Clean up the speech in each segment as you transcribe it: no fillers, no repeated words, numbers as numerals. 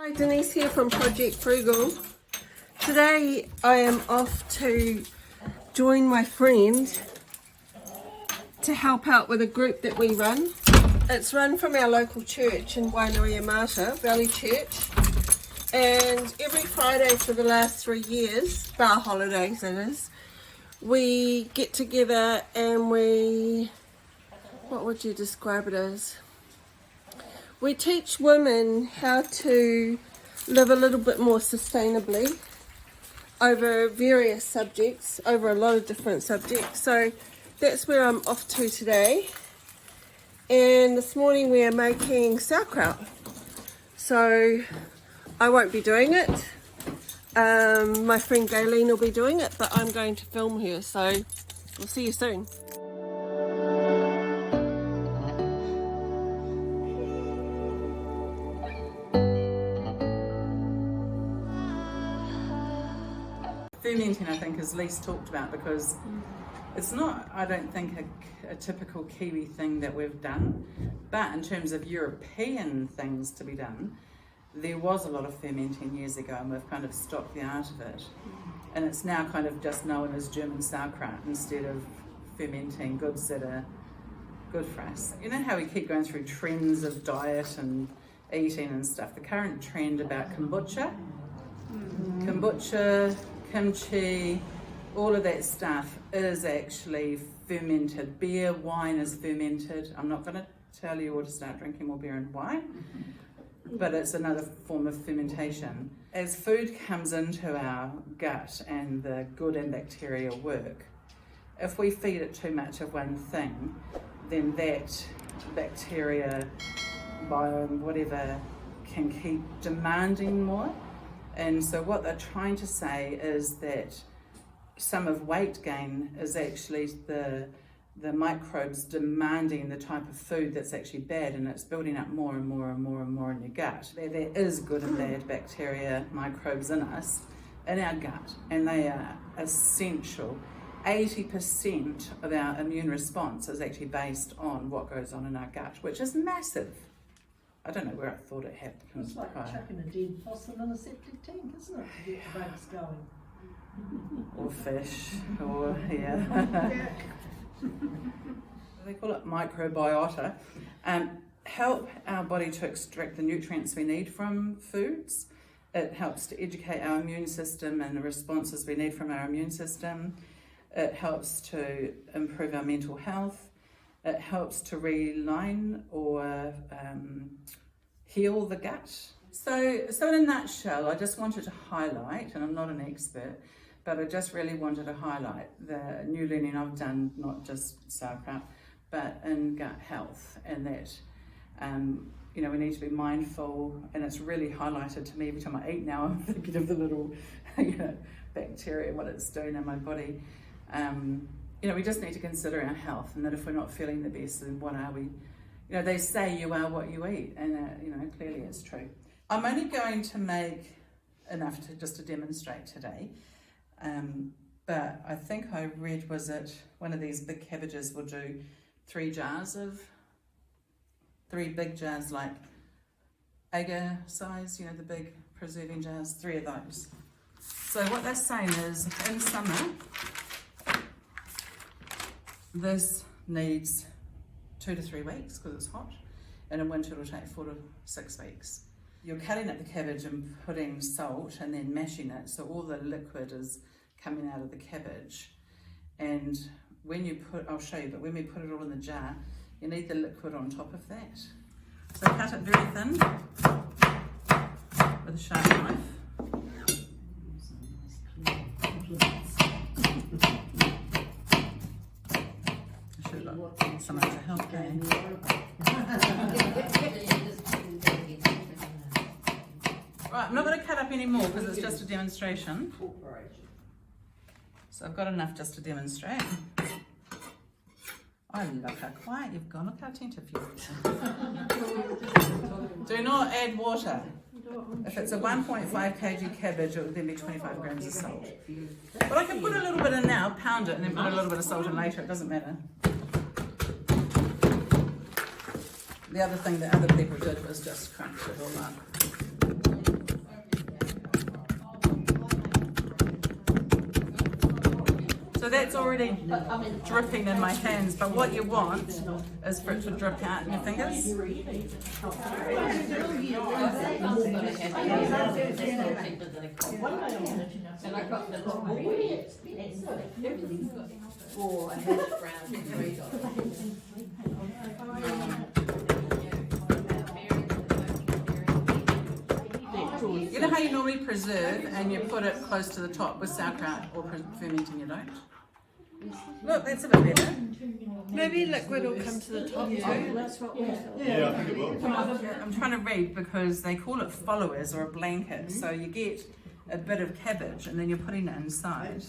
Hi, Denise here from Project Frugal. Today I am off to join my friend to help out with a group that we run. It's run from our local church in Wainuiomata, Valley Church, and every Friday for the last 3 years, bar holidays that is, we get together and what would you describe it as? We teach women how to live a little bit more sustainably over various subjects, over a lot of different subjects. So that's where I'm off to today. And this morning we are making sauerkraut. So I won't be doing it. My friend Gayleen will be doing it, but I'm going to film her. So we'll see you soon. Fermenting, I think, is least talked about because it's not, I don't think, a typical Kiwi thing that we've done, but in terms of European things to be done, there was a lot of fermenting years ago and we've kind of stopped the art of it, and it's now kind of just known as German sauerkraut instead of fermenting goods that are good for us. You know how we keep going through trends of diet and eating and stuff? The current trend about kombucha, kimchi, all of that stuff is actually fermented. Beer, wine is fermented. I'm not going to tell you all to start drinking more beer and wine, but it's another form of fermentation. As food comes into our gut and the good and bacteria work, if we feed it too much of one thing, then that bacteria, biome, whatever, can keep demanding more. And so what they're trying to say is that some of weight gain is actually the microbes demanding the type of food that's actually bad, and it's building up more and more and more and more in your gut. There is good and bad bacteria, microbes in us, in our gut, and they are essential. 80% of our immune response is actually based on what goes on in our gut, which is massive. I don't know where I thought it happened. It's like chucking a dead fossil in a septic tank, isn't it, to get the bugs going? Or fish, or yeah. They call it microbiota. Help our body to extract the nutrients we need from foods. It helps to educate our immune system and the responses we need from our immune system. It helps to improve our mental health. It helps to realign or heal the gut. So in a nutshell, I just wanted to highlight, and I'm not an expert, but I just really wanted to highlight the new learning I've done, not just sauerkraut, but in gut health, and that we need to be mindful, and it's really highlighted to me every time I eat now. I'm thinking of the little bacteria, what it's doing in my body. We just need to consider our health, and that if we're not feeling the best, then what are we? They say you are what you eat, and clearly it's true. I'm only going to make enough to demonstrate today, but I think I read, was it one of these big cabbages will do 3 big jars like Agar size, the big preserving jars, 3 of those. So what they're saying is, in summer, this needs 2 to 3 weeks because it's hot, and in winter it'll take 4 to 6 weeks. You're cutting up the cabbage and putting salt and then mashing it, so all the liquid is coming out of the cabbage. And when you I'll show you, but when we put it all in the jar, you need the liquid on top of that. So cut it very thin with a sharp knife. Someone to help me. Right, I'm not going to cut up any more because it's just a demonstration. So I've got enough just to demonstrate. I love how quiet you've gone. Look how attentive you are. Do not add water. If it's a 1.5 kg cabbage, it will then be 25 grams of salt. But I can put a little bit in now, pound it, and then put a little bit of salt in later. It doesn't matter. The other thing that other people did was just crunch it all up. So that's already dripping in my hands, but what you want is for it to drip out in your fingers. You know how you normally preserve and you put it close to the top with sauerkraut or fermenting, you don't? Look, that's a bit better. Maybe liquid will come to the top too. That's what we Yeah, I think it will. I'm trying to read because they call it followers or a blanket. So you get a bit of cabbage and then you're putting it inside.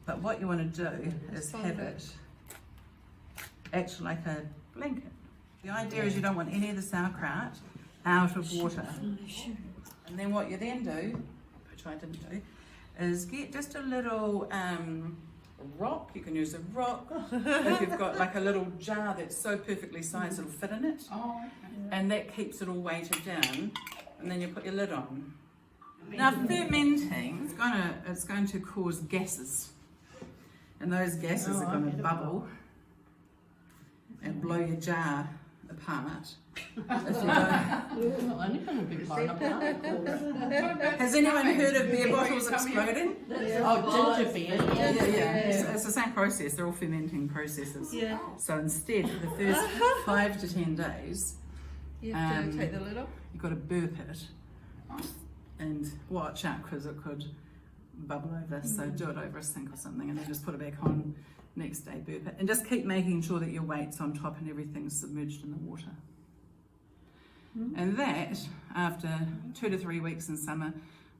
But what you want to do is have it actually like a blanket. The idea is you don't want any of the sauerkraut out of water. And then what you then do, which I didn't do, is get just a little rock. You can use a rock if you've got like a little jar that's so perfectly sized it'll fit in it. And that keeps it all weighted down. And then you put your lid on. Now fermenting, it's going to cause gases. And those gases are going to bubble and blow your jar apart. If you don't. Has anyone heard of beer bottles exploding? Oh, ginger beer. Yeah. It's the same process. They're all fermenting processes. Yeah. So instead, for the first 5 to 10 days, You have to take the lid off. you've got to burp it and watch out because it could bubble over. So do it over a sink or something and then just put it back on next day, burp it. And just keep making sure that your weight's on top and everything's submerged in the water. And that, after 2 to 3 weeks in summer,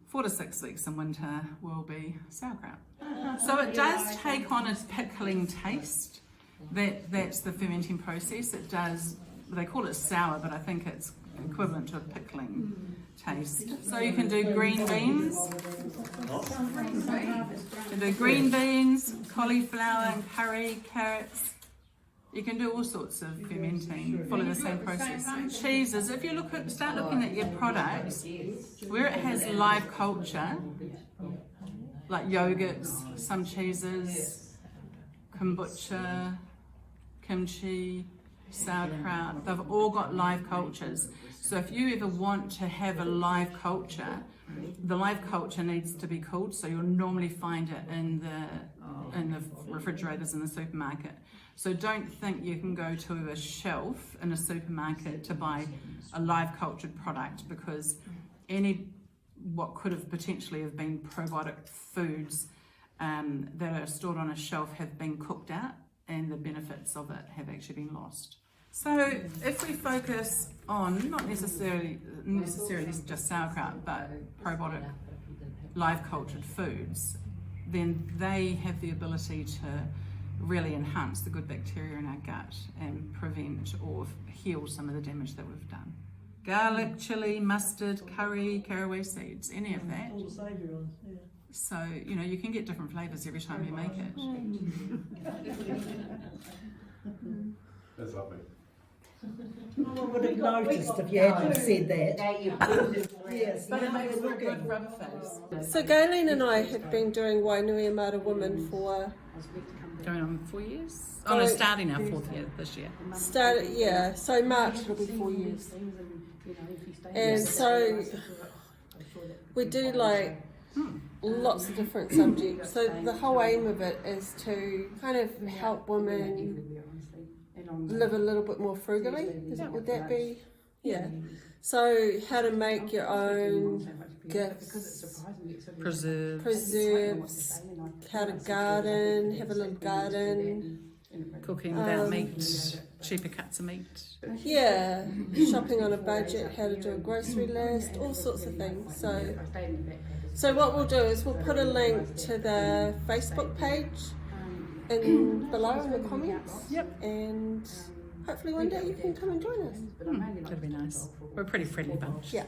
4 to 6 weeks in winter, will be sauerkraut. So it does take on a pickling taste. That's the fermenting process. It does, they call it sour, but I think it's equivalent to a pickling taste. So you can do green beans. You can do green beans, cauliflower and curry, carrots. You can do all sorts of fermenting, follow the same process. Cheeses, if you start looking at your products, where it has live culture, like yogurts, some cheeses, kombucha, kimchi, sauerkraut, they've all got live cultures. So if you ever want to have a live culture, the live culture needs to be cooled, so you'll normally find it in the refrigerators in the supermarket. So don't think you can go to a shelf in a supermarket to buy a live cultured product, because what could have potentially have been probiotic foods that are stored on a shelf have been cooked out, and the benefits of it have actually been lost. So if we focus on not necessarily just sauerkraut, but probiotic live cultured foods, then they have the ability to really enhance the good bacteria in our gut and prevent or heal some of the damage that we've done. Garlic, chili, mustard, curry, caraway seeds, any of that. All the savoury ones, yeah. So, you can get different flavours every time you make it. That's lovely. No one would have noticed if you hadn't said that. Yes, But it makes for a good rub face. So Galen and I have been doing Wainuiomata Women for Going on 4 years? Oh no, starting our 4th year this year. so March it'll be 4 years. And so we do like lots of different subjects. So the whole aim of it is to kind of help women live a little bit more frugally. Would that be? Yeah. So how to make your own gifts, preserves, how to garden, have a little garden. Cooking without meat, cheaper cuts of meat. Yeah, shopping on a budget, how to do a grocery list, all sorts of things. So what we'll do is we'll put a link to the Facebook page below in the comments. Yep. And hopefully one day you can come and join us. That'd be nice. We're a pretty friendly bunch. Yeah.